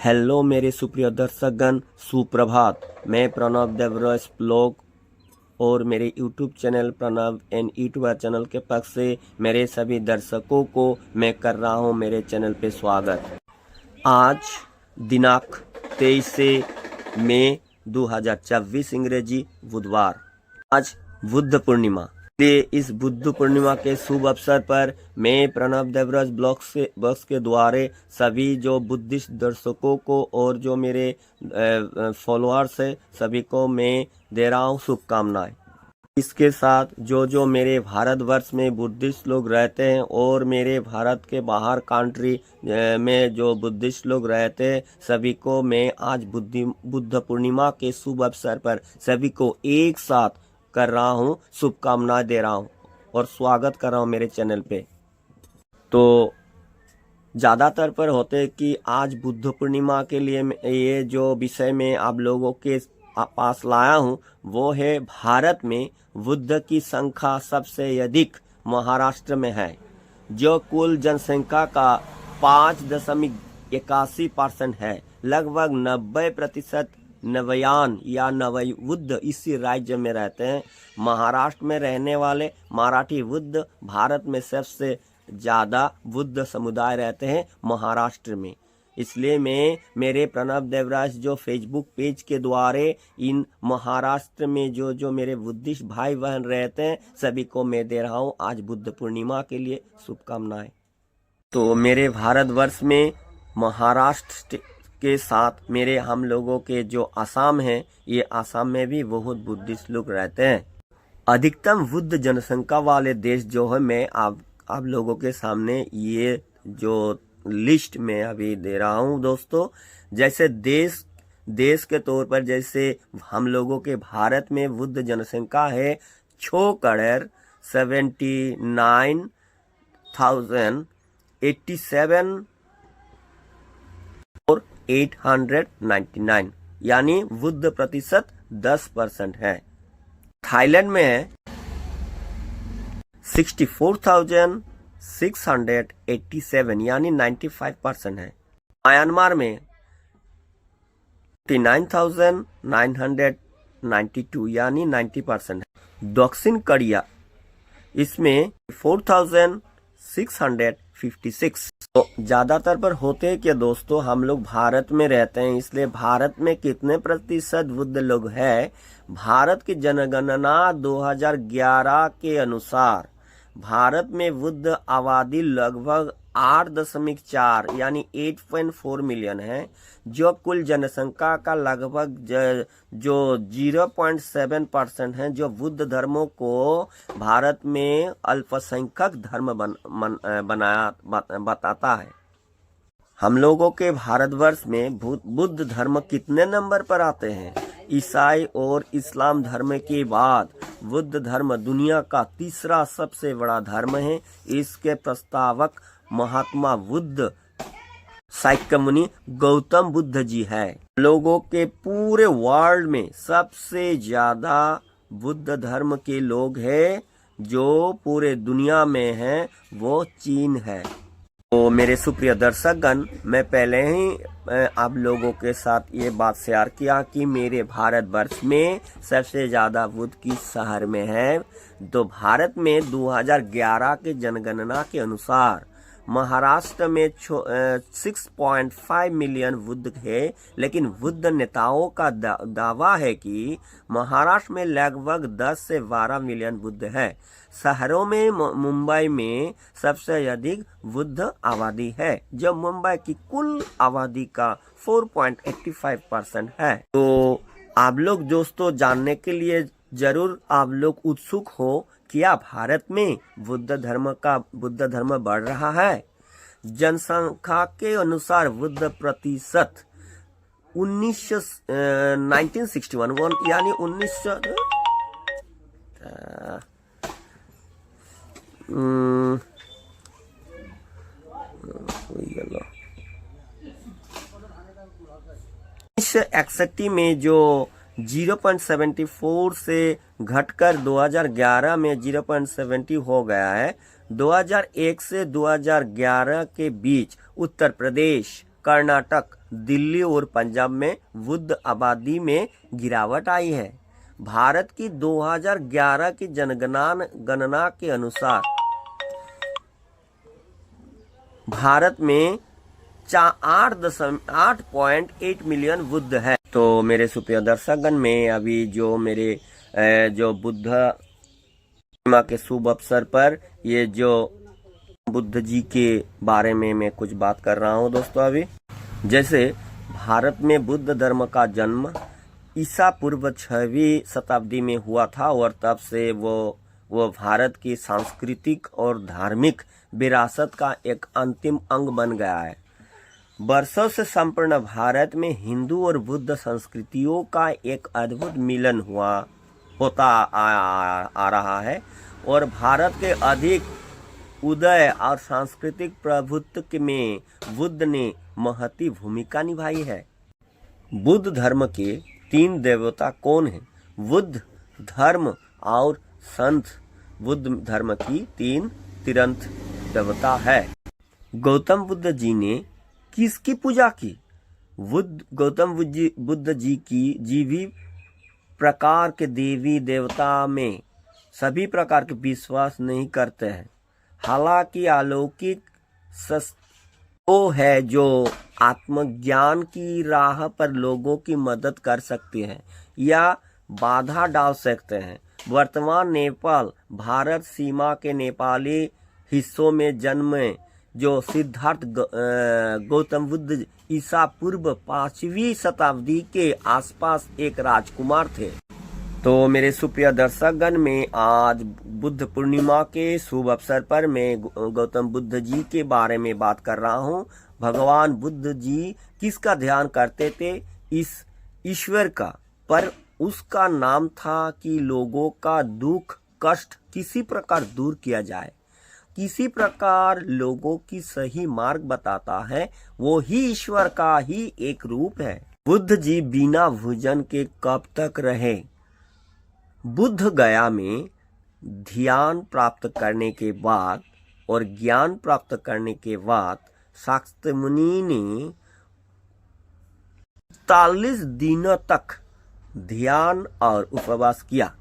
Hello मेरे सुप्रिय दर्शकगण, सुप्रभात। मैं प्रणव देवरस ब्लॉग और मेरे YouTube channel Pranav and YouTuber channel के पक्ष से मेरे सभी दर्शकों को मैं कर रहा हूं मेरे चैनल पे स्वागत। आज दिनांक 23 मई 2024 इंग्रेजी बुधवार। आज बुद्ध पूर्णिमा। इस बुद्ध पूर्णिमा के शुभ अवसर पर मैं प्रणव देवराज ब्लॉग्स के द्वारा सभी जो बुद्धिस्ट दर्शकों को और जो मेरे फॉलोअर्स है सभी को मैं दे रहा हूँ शुभकामनाएं। इसके साथ जो मेरे भारतवर्ष में बुद्धिस्ट लोग रहते हैं और मेरे भारत के बाहर कंट्री में जो बुद्धिस्ट लोग रहते हैं सभी को मैं आज बुद्ध पूर्णिमा के शुभ अवसर पर सभी को एक साथ कर रहा हूँ, शुभकामनाएं दे रहा हूँ और स्वागत कर रहा हूँ मेरे चैनल पे। तो ज़्यादातर पर होते कि आज बुद्ध पूर्णिमा के लिए ये जो विषय में आप लोगों के पास लाया हूँ वो है भारत में बुद्ध की संख्या सबसे अधिक महाराष्ट्र में है, जो कुल जनसंख्या का 5.81% है। लगभग 90% नवयान या नवयुद्ध इसी राज्य में रहते हैं। महाराष्ट्र में रहने वाले मराठी बुद्ध भारत में सबसे ज़्यादा बुद्ध समुदाय रहते हैं महाराष्ट्र में। इसलिए मैं मेरे प्रणव देवराज जो फेसबुक पेज के द्वारा इन महाराष्ट्र में जो मेरे बुद्धिस्ट भाई बहन रहते हैं सभी को मैं दे रहा हूँ आज बुद्ध पूर्णिमा के लिए शुभकामनाएं। तो मेरे भारतवर्ष में महाराष्ट्र के साथ मेरे हम लोगों के जो आसाम है, ये आसाम में भी बहुत बुद्धिस्ट लोग रहते हैं। अधिकतम बुद्ध जनसंख्या वाले देश जो है मैं आप लोगों के सामने ये जो लिस्ट में अभी दे रहा हूँ दोस्तों। जैसे देश के तौर पर जैसे हम लोगों के भारत में बुद्ध जनसंख्या है 6,79,087 और 899 यानी बुद्ध प्रतिशत 10% है। थाईलैंड में है 64,687 यानी 95% है। म्यांमार में 49,992 यानी 90% है। दक्षिण कोरिया इसमें 4,656। तो ज्यादातर पर होते हैं कि दोस्तों हम लोग भारत में रहते हैं, इसलिए भारत में कितने प्रतिशत बुद्ध लोग हैं। भारत की जनगणना 2011 के अनुसार भारत में बुद्ध आबादी लगभग 8.4 यानी 8.4 मिलियन है, जो कुल जनसंख्या का लगभग जो 0.7% है, जो बुद्ध धर्मों को भारत में अल्पसंख्यक धर्म बताता है। हम लोगों के भारतवर्ष में बुद्ध धर्म कितने नंबर पर आते हैं? ईसाई और इस्लाम धर्म के बाद बुद्ध धर्म दुनिया का तीसरा सबसे बड़ा धर्म है। इसके प्रस्तावक महात्मा बुद्ध शाक्यमुनि गौतम बुद्ध जी है। लोगों के पूरे वर्ल्ड में सबसे ज्यादा बुद्ध धर्म के लोग हैं जो पूरे दुनिया में हैं, वो चीन है। तो मेरे सुप्रिय दर्शकगण, मैं पहले ही आप लोगों के साथ ये बात शेयर किया कि मेरे भारतवर्ष में सबसे ज्यादा बुद्ध किस शहर में है। तो भारत में 2011 के जनगणना के अनुसार महाराष्ट्र में 6.5 मिलियन बुद्ध है, लेकिन बुद्ध नेताओं का दावा है कि महाराष्ट्र में लगभग 10 से 12 मिलियन बुद्ध है। शहरों में मुंबई में सबसे अधिक बुद्ध आबादी है, जो मुंबई की कुल आबादी का 4.85% है। तो आप लोग दोस्तों जानने के लिए जरूर आप लोग उत्सुक हो, क्या भारत में बुद्ध धर्म बढ़ रहा है? जनसंख्या के अनुसार बुद्ध प्रतिशत 1961 यानी 1961 में जो 0.74 से घटकर 2011 में 0.70 हो गया है। 2001 से 2011 के बीच उत्तर प्रदेश, कर्नाटक, दिल्ली और पंजाब में बुद्ध आबादी में गिरावट आई है। भारत की 2011 की गणना के अनुसार भारत में 8.8 मिलियन बुद्ध है। तो मेरे सुप्रिय दर्शकगण, में अभी जो मेरे जो बुद्ध पूर्णिमा के शुभ अवसर पर ये जो बुद्ध जी के बारे में मैं कुछ बात कर रहा हूँ दोस्तों। अभी जैसे भारत में बुद्ध धर्म का जन्म ईसा पूर्व 6वीं शताब्दी में हुआ था और तब से वो भारत की सांस्कृतिक और धार्मिक विरासत का एक अंतिम अंग बन गया है। वर्षों से संपूर्ण भारत में हिंदू और बुद्ध संस्कृतियों का एक अद्भुत मिलन होता आ रहा है और भारत के अधिक उदय और सांस्कृतिक प्रभुत्व में बुद्ध ने महती भूमिका निभाई है। बुद्ध धर्म के 3 देवता कौन हैं? बुद्ध धर्म और संत बुद्ध धर्म की 3 तीर्थ देवता है। गौतम बुद्ध जी ने किसकी पूजा की? गौतम बुद्ध जी की भी प्रकार के देवी देवता में सभी प्रकार के विश्वास नहीं करते हैं। हालांकि अलौकिक वो है जो आत्मज्ञान की राह पर लोगों की मदद कर सकती है या बाधा डाल सकते हैं। वर्तमान नेपाल भारत सीमा के नेपाली हिस्सों में जन्मे जो सिद्धार्थ गौतम बुद्ध ईसा पूर्व 5वीं शताब्दी के आसपास एक राजकुमार थे। तो मेरे सुप्रिय दर्शकगण, में आज बुद्ध पूर्णिमा के शुभ अवसर पर मैं गौतम बुद्ध जी के बारे में बात कर रहा हूँ। भगवान बुद्ध जी किसका ध्यान करते थे? इस ईश्वर का। पर उसका नाम था कि लोगों का दुख कष्ट किसी प्रकार दूर किया जाए, किसी प्रकार लोगों की सही मार्ग बताता है। वो ही ईश्वर का ही एक रूप है। बुद्ध जी बिना भोजन के कब तक रहे? बुद्ध गया में ध्यान प्राप्त करने के बाद और ज्ञान प्राप्त करने के बाद शाक्य मुनि ने 40 दिनों तक ध्यान और उपवास किया।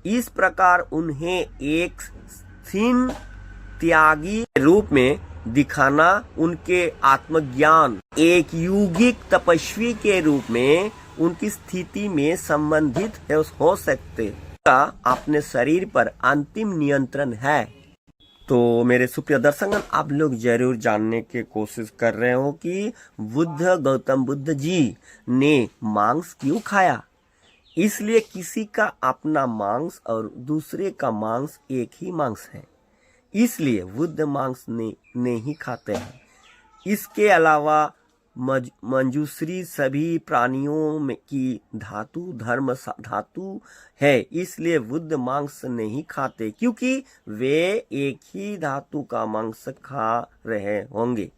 इस प्रकार उन्हें एक क्षीण त्यागी रूप में दिखाना, उनके आत्मज्ञान एक युगिक तपस्वी के रूप में उनकी स्थिति में संबंधित हो सकते का अपने शरीर पर अंतिम नियंत्रण है। तो मेरे सुप्रिय दर्शकगण, आप लोग जरूर जानने की कोशिश कर रहे हो कि गौतम बुद्ध जी ने मांस क्यों खाया। इसलिए किसी का अपना मांस और दूसरे का मांस एक ही मांस है, इसलिए बुद्ध मांस नहीं खाते हैं। इसके अलावा मंजूश्री सभी प्राणियों में की धातु धर्म धातु है, इसलिए बुद्ध मांस नहीं खाते क्योंकि वे एक ही धातु का मांस खा रहे होंगे।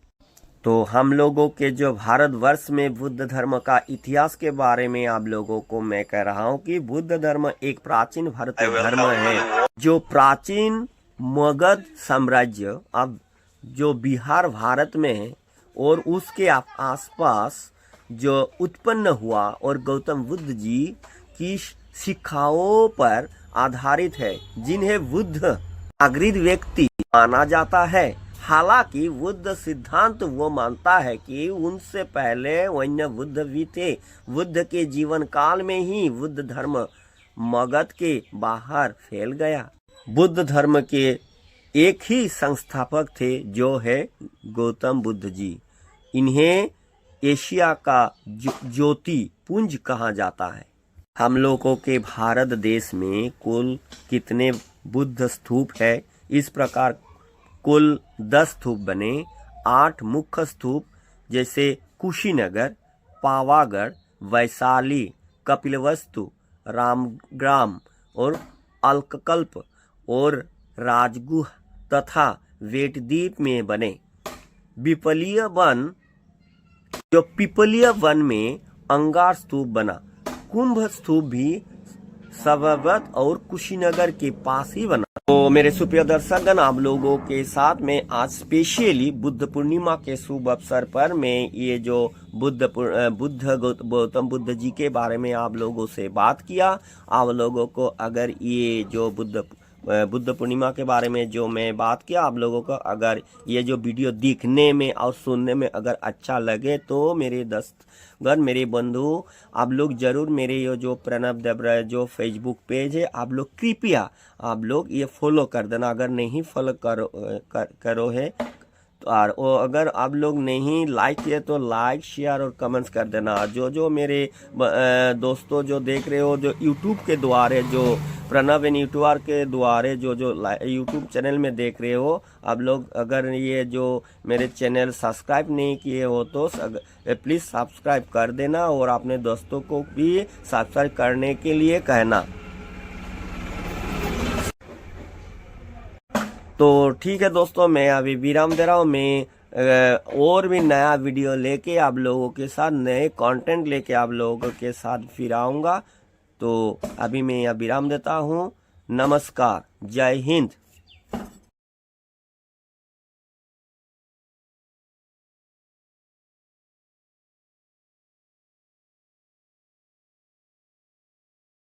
तो हम लोगों के जो भारतवर्ष में बुद्ध धर्म का इतिहास के बारे में आप लोगों को मैं कह रहा हूँ कि बुद्ध धर्म एक प्राचीन भारतीय धर्म है जो प्राचीन मगध साम्राज्य अब जो बिहार भारत में है और उसके आसपास जो उत्पन्न हुआ और गौतम बुद्ध जी की शिक्षाओं पर आधारित है, जिन्हें बुद्ध नागरिक व्यक्ति माना जाता है। हालांकि बुद्ध सिद्धांत वो मानता है कि उनसे पहले अन्य बुद्ध भी थे। बुद्ध के जीवन काल में ही बुद्ध धर्म मगध के बाहर फैल गया। बुद्ध धर्म के एक ही संस्थापक थे जो है गौतम बुद्ध जी। इन्हें एशिया का ज्योति पुंज कहा जाता है। हम लोगों के भारत देश में कुल कितने बुद्ध स्तूप है? इस प्रकार कुल 10 स्तूप बने। 8 मुख्य स्तूप जैसे कुशीनगर, पावागढ़, वैशाली, कपिलवस्तु, रामग्राम और अलककल्प और राजगुह तथा वेटद्वीप में बने। पिपलिया वन में अंगार स्तूप बना। कुंभ स्तूप भी सबवत और कुशीनगर के पास ही बना। तो मेरे सुप्रिय दर्शकगण, आप लोगों के साथ में आज स्पेशली बुद्ध पूर्णिमा के शुभ अवसर पर मैं ये जो गौतम बुद्ध जी के बारे में आप लोगों से बात किया। आप लोगों को अगर ये जो बुद्ध पूर्णिमा के बारे में जो मैं बात किया, आप लोगों को अगर ये जो वीडियो दिखने में और सुनने में अगर अच्छा लगे तो मेरे दोस्तगण, मेरे बंधु, आप लोग जरूर मेरे ये जो प्रणव देवरा जो फेसबुक पेज है, आप लोग कृपया आप लोग ये फॉलो कर देना। अगर नहीं फॉलो करो है तो अगर आप लोग नहीं लाइक किए तो लाइक, शेयर और कमेंट्स कर देना। जो मेरे दोस्तों जो देख रहे हो, जो यूट्यूब के द्वारा, जो प्रणव एन यूट्यूबर के द्वारा जो यूट्यूब चैनल में देख रहे हो, आप लोग अगर ये जो मेरे चैनल सब्सक्राइब नहीं किए हो तो प्लीज़ सब्सक्राइब कर देना और अपने दोस्तों को भी सब्सक्राइब करने के लिए कहना। तो ठीक है दोस्तों, मैं अभी विराम दे रहा हूँ। मैं और भी नया वीडियो लेके आप लोगों के साथ, नए कंटेंट लेके आप लोगों के साथ फिर आऊँगा। तो अभी मैं यहाँ विराम देता हूँ। नमस्कार, जय हिंद।